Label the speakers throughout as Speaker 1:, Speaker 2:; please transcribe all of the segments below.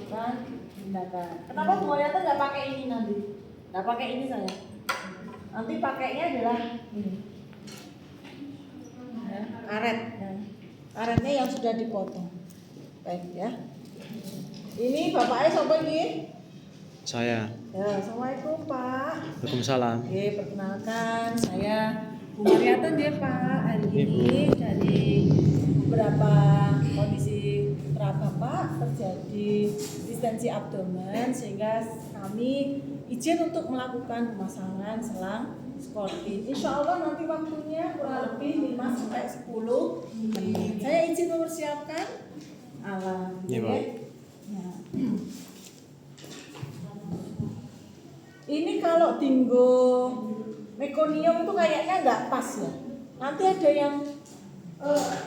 Speaker 1: melakukan tindakan. Kenapa Bu Mariata nggak pakai ini nanti? Nggak pakai ini saya. Nanti pakainya adalah ini. Ya, karet. Ya. Karetnya yang sudah dipotong. Baik ya. Ini bapaknya siapa ini?
Speaker 2: Saya.
Speaker 1: Ya, assalamualaikum Pak.
Speaker 2: Waalaikumsalam.
Speaker 1: Oke, perkenalkan saya Bu Mariata dia Pak. Hari ini dari beberapa kondisi Bapak terjadi distensi abdomen sehingga kami izin untuk melakukan pemasangan selang Scorpin. Insya Allah nanti waktunya kurang lebih 5 sampai 10 menit. Saya izin mempersiapkan alat.
Speaker 2: Ya, Pak.
Speaker 1: Nah. Ini kalau dinggo mekonium itu kayaknya nggak pas ya. Nanti ada yang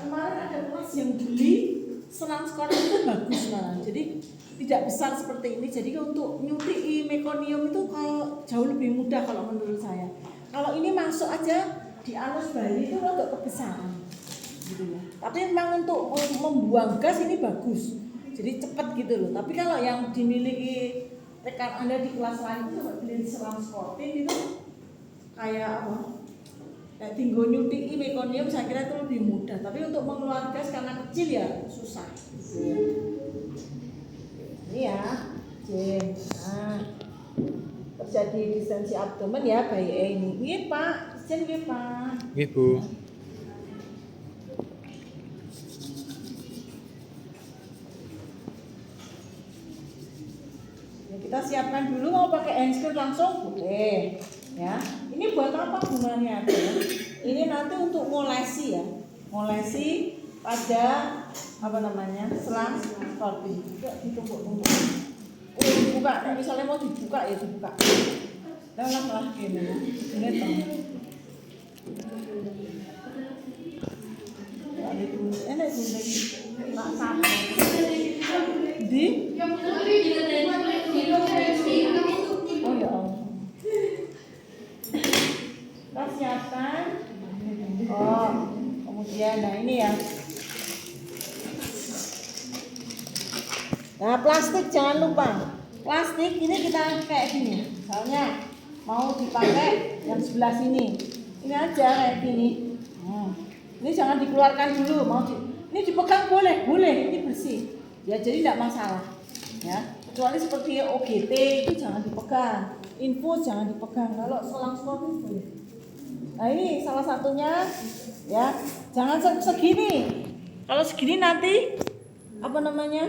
Speaker 1: kemarin ada kelas yang beli selang Scorpin itu bagus malah. Jadi tidak besar seperti ini. Jadi untuk nyuti mekonium itu kalau jauh lebih mudah kalau menurut saya. Kalau ini masuk aja di anus bayi itu agak kebesaran, gitu ya. Tapi memang untuk membuang gas ini bagus. Jadi cepat gitu loh. Tapi kalau yang dimiliki rekan Anda di kelas lain itu beli selang Scorpin itu kayak apa? Kayak tinggal nyuti mekonium saya kira itu lebih mudah. Tapi untuk mengeluarkan gas karena kecil ya susah. Ini ya, Jen. Nah, terjadi distensi abdomen ya bayi ini. Ini Pak, Jen ini Pak.
Speaker 2: Nggih, Bu.
Speaker 1: Ya, kita siapkan dulu mau pakai handscreen langsung boleh. Ya, ini buat apa gunanya? Ini nanti untuk ngolesi ya, ngolesi pada apa namanya selang Scorpin. Ditumpuk-tumpuk. Dibuka, nah, misalnya mau dibuka ya dibuka. Lah ini, ini toh. Enak sih, tak sama. Di? Oh ya Allah. Kita siapkan. Oh, kemudian nah ini ya. Nah plastik jangan lupa. Plastik ini kita kayak gini. Misalnya mau dipakai yang sebelah sini. Ini aja kayak gini. Ini jangan dikeluarkan dulu. Ini dipegang boleh, ini bersih. Ya jadi tidak masalah. Ya kecuali seperti OGT itu jangan dipegang. Infus jangan dipegang. Kalau selang Scorpin boleh. Nah ini salah satunya ya. Jangan segini. Kalau segini nanti apa namanya?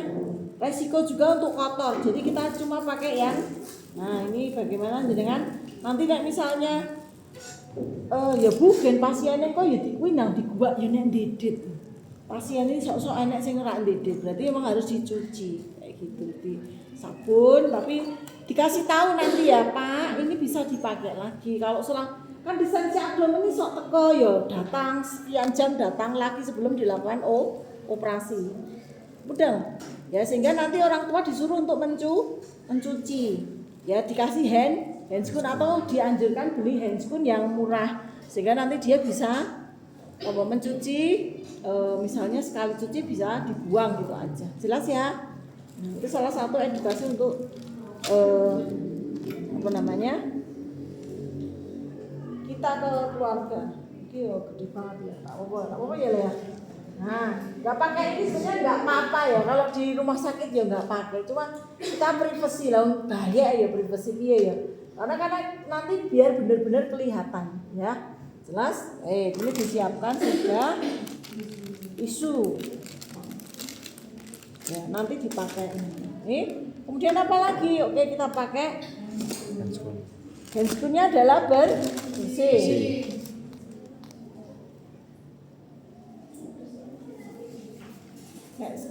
Speaker 1: Resiko juga untuk kotor. Jadi kita cuma pakai yang nah ini bagaimana dengan nanti nek misalnya ya bukan pasiennya kok ya kuwi nang digubak ya nek ndedit. Pasien ini sok-sok enek sing ora ndedit. Berarti emang harus dicuci kayak gitu di sabun tapi dikasih tahu nanti ya Pak, ini bisa dipakai lagi. Kalau selang kan distensi abdomen ini sok teko ya datang sekian jam datang lagi sebelum dilakukan operasi. Mudah ya sehingga nanti orang tua disuruh untuk mencuci ya dikasih handscoon atau dianjurkan beli handscoon yang murah sehingga nanti dia bisa mencuci misalnya sekali cuci bisa dibuang gitu aja jelas ya. Itu salah satu edukasi untuk apa namanya kita ke keluarga. Ini gede banget ya tak apa ya ya. Nah, nggak pakai ini sebenarnya nggak apa-apa ya. Kalau di rumah sakit ya nggak pakai. Cuma kita privasi lah, bahaya ya privasi dia ya. Karena nanti biar benar-benar kelihatan, ya. Jelas? Ini disiapkan sudah isu. Ya, nanti dipakai ini. Kemudian apa lagi? Oke, kita pakai handscoon-nya adalah bersih.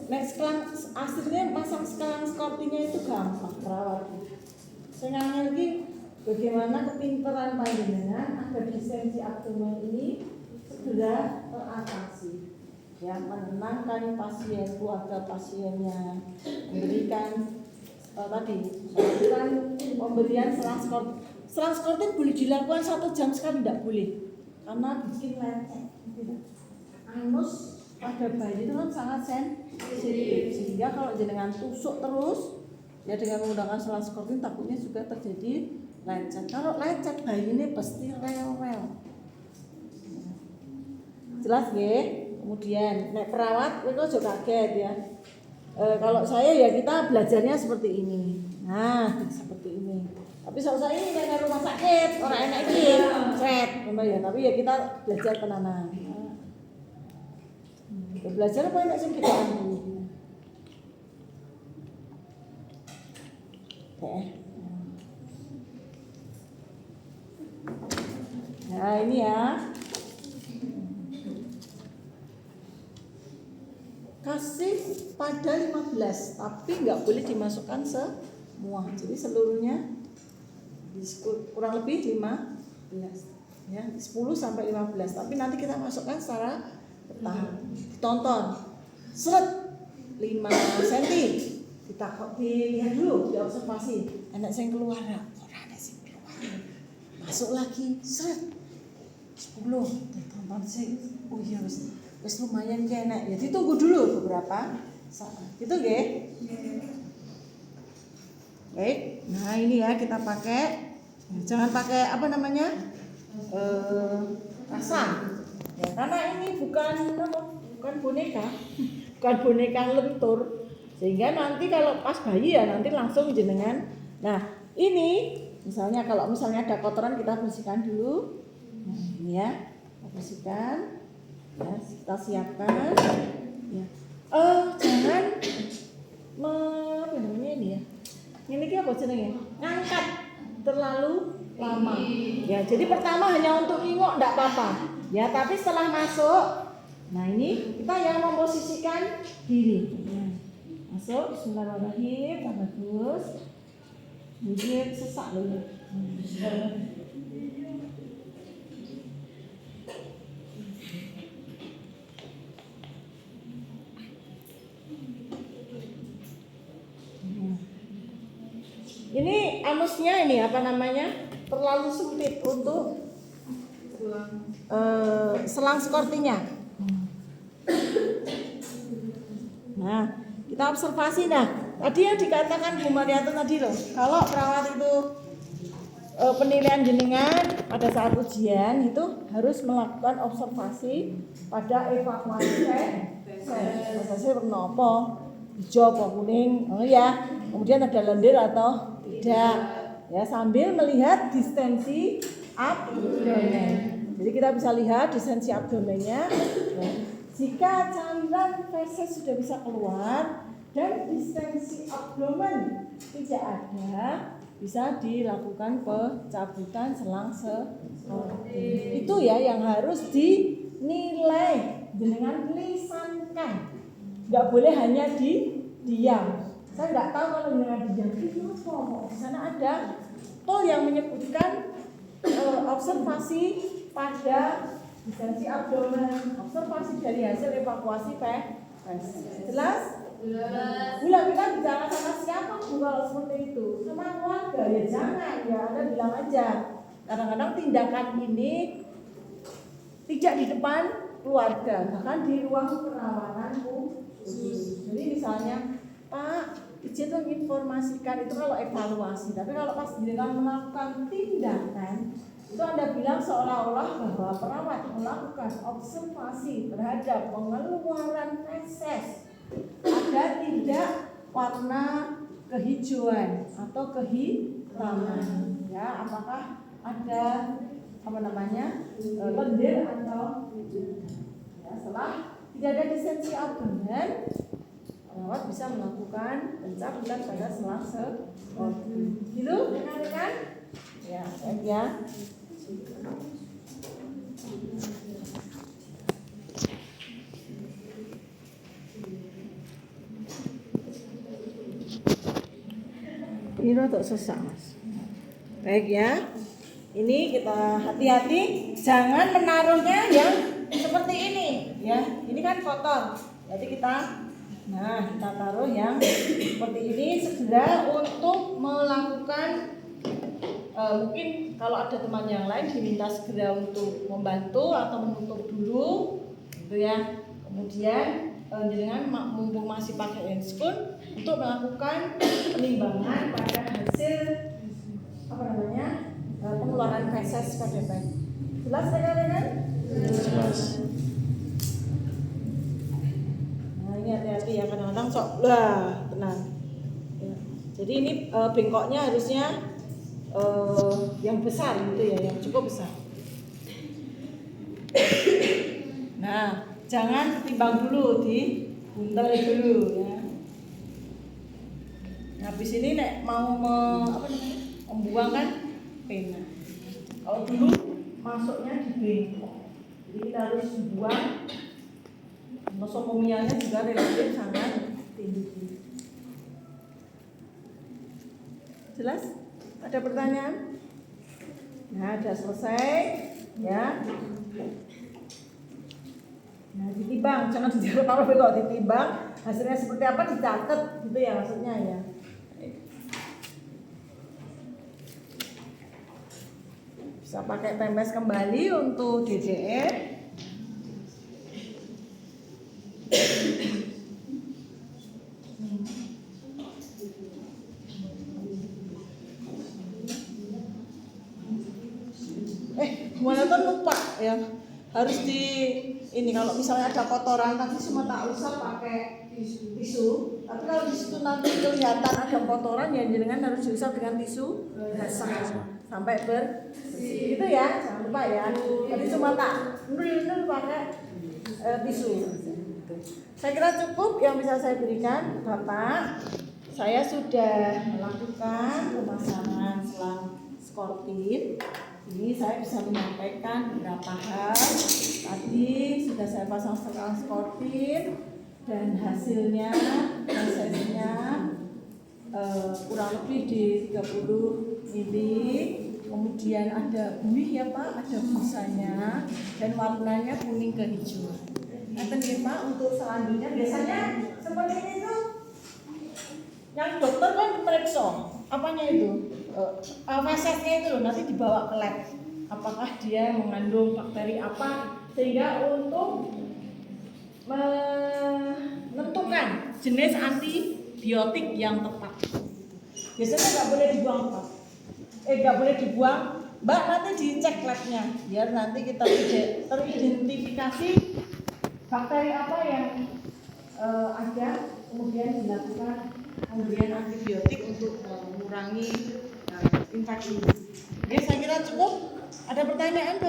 Speaker 1: Nek sekelang aslinya pasang sekelang Scorpinnya itu gampang perawat. Saya lagi bagaimana kepintaran panjenengan agar distensi abdomen ini segera teratasi. Ya, menenangkan pasien, keluarga pasiennya, memberikan tadi melakukan pemberian selang Scorpin. Selang Scorpin boleh dilakukan 1 jam sekali, tidak boleh karena bikin lecet. Anus pada bayi itu kan sangat sensitif sehingga kalau jenengan tusuk terus Ya dengan menggunakan selang skirting takutnya juga terjadi lecet. Kalau lecet bayi ini pasti rewel. Jelas nggih? Kemudian nek perawat itu juga kaget ya. Kalau saya ya kita belajarnya seperti ini. Nah, seperti ini. Tapi saya ini kayak rumah sakit, orang enak iki, sret, ya. Tapi ya kita belajar tenanan. Nah, belajar apa enak sing kita ambil. Nah, ini ya. Kasih pada 15, tapi nggak boleh dimasukkan semua. Jadi seluruhnya kurang lebih 15 ya, 10 sampai 15. Tapi nanti kita masukkan secara bertahap. Tonton. Seret 5 cm. Kita dilihat dulu, diobservasi. Enak sing keluar enggak? Ora enak sing keluar. Masuk lagi, seret 10. Tonton sih. Oh iya wis lumayan kena. Ya ditunggu dulu beberapa saat. Gitu nggih? Baik. Nah, ini ya kita pakai. Jangan pakai apa namanya? Rasa. Ya, karena ini bukan boneka. Bukan boneka lentur. Sehingga nanti kalau pas bayi ya nanti langsung jenengan. Nah, ini misalnya kalau ada kotoran kita bersihkan dulu. Nah, ini ya. Kita bersihkan. Ya, kita siapkan ya. Jangan apa namanya ini ya. Ini apa jenenge? Ngangkat terlalu lama. Ya, jadi pertama hanya untuk ingok enggak apa-apa. Ya, tapi setelah masuk nah ini kita yang memposisikan diri. Ya. Masuk bismillahirrahmanirrahim, bagus. Jadi sesak dulu. Ini anusnya ini apa namanya terlalu sempit untuk selang skirtingnya. Nah, kita observasi. Nah, tadi yang dikatakan Bu Marianto tadi loh, kalau perawat itu penilaian jenengan pada saat ujian itu harus melakukan observasi pada evakuasi saya warna apa, hijau apa kuning, oh ya, kemudian ada lendir atau tidak, ya sambil melihat distensi abdomen. Jadi kita bisa lihat distensi abdomennya. Ya. Jika cairan feses sudah bisa keluar dan distensi abdomen tidak ada, bisa dilakukan pencabutan selang skirting. Itu ya yang harus dinilai dengan lisankan. Nggak boleh hanya diam. Saya nggak tahu kalau dengan diam itu apa. Di sana ada tool yang menyebutkan observasi pada distensi abdomen, observasi dari hasil evakuasi jelas? Bila kita bicara sama siapa kalau seperti itu, sama keluarga ya jangan ya, Anda bilang aja. Kadang-kadang tindakan ini tidak di depan keluarga, bahkan di ruang perawatan khusus. Jadi misalnya, Pak, izin menginformasikan itu kalau evaluasi, tapi kalau pas dengan melakukan tindakan itu Anda bilang seolah-olah bahwa perawat melakukan observasi terhadap pengeluaran feses ada tidak warna kehijauan atau kehitaman, ya apakah ada lendir atau ya, setelah tidak ada distensi abdomen, perawat bisa melakukan pencabutan pada selang skirting. Gitu, rekan-rekan? Ya, baik ya. Ini rotok sesak, Mas. Baik ya. Ini kita hati-hati, jangan menaruhnya yang seperti ini, ya. Ini kan kotor. Jadi kita taruh yang seperti ini segera untuk melakukan mungkin kalau ada teman yang lain diminta segera untuk membantu atau menutup dulu, gitu ya. Kemudian jenengan mumpung masih pakai handscoon untuk melakukan penimbangan pada hasil pengeluaran feses pada bank. Jelas rekan-rekan?
Speaker 2: Jelas.
Speaker 1: Nah ini hati-hati ya, kadang-kadang sok lah tenang. Ya. Jadi ini bengkoknya harusnya yang besar gitu ya, yang cukup besar. Nah, jangan ditimbang dulu, dibuntel dulu ya. Nah, habis ini nek mau membuang kan pena. Kalau dulu masuknya di bengkok, jadi kita harus buang. Nosokomianya juga relatif sangat tinggi. Jelas? Ada pertanyaan? Nah, sudah selesai ya. Nah, ditimbang, jangan taruh bengkok, ditimbang. Hasilnya seperti apa dicatat, gitu ya maksudnya ya. Bisa pakai PMS kembali untuk DDR. Gimana tuh lupa ya, harus di ini kalau misalnya ada kotoran nanti cuma tak usah pakai tisu, tapi kalau di situ nanti kelihatan ada kotoran ya jenengan harus diusap dengan tisu basah sampai bersih gitu ya, jangan lupa ya. Tapi cuma tak nul pakai tisu. Saya kira cukup yang bisa saya berikan, Bapak. Saya sudah melakukan pemasangan selang skorpin. Ini saya bisa menyampaikan beberapa hal. Tadi sudah saya pasang selang skorpin dan hasilnya prosesnya kurang lebih di 30 mili. Kemudian ada buih ya Pak, ada busanya dan warnanya kuning ke hijau. Nanti nih Pak, untuk selanjutnya biasanya seperti ini tuh yang dokter kan periksa apanya itu fasesnya itu loh, nanti dibawa ke lab apakah dia mengandung bakteri apa, sehingga untuk menentukan jenis antibiotik yang tepat. Biasanya nggak boleh dibuang Pak, nggak boleh dibuang Mbak, nanti dicek labnya biar nanti kita teridentifikasi bakteri apa yang ada, kemudian dilakukan pemberian antibiotik untuk mengurangi infeksi. Oke, saya kira cukup. Ada pertanyaan?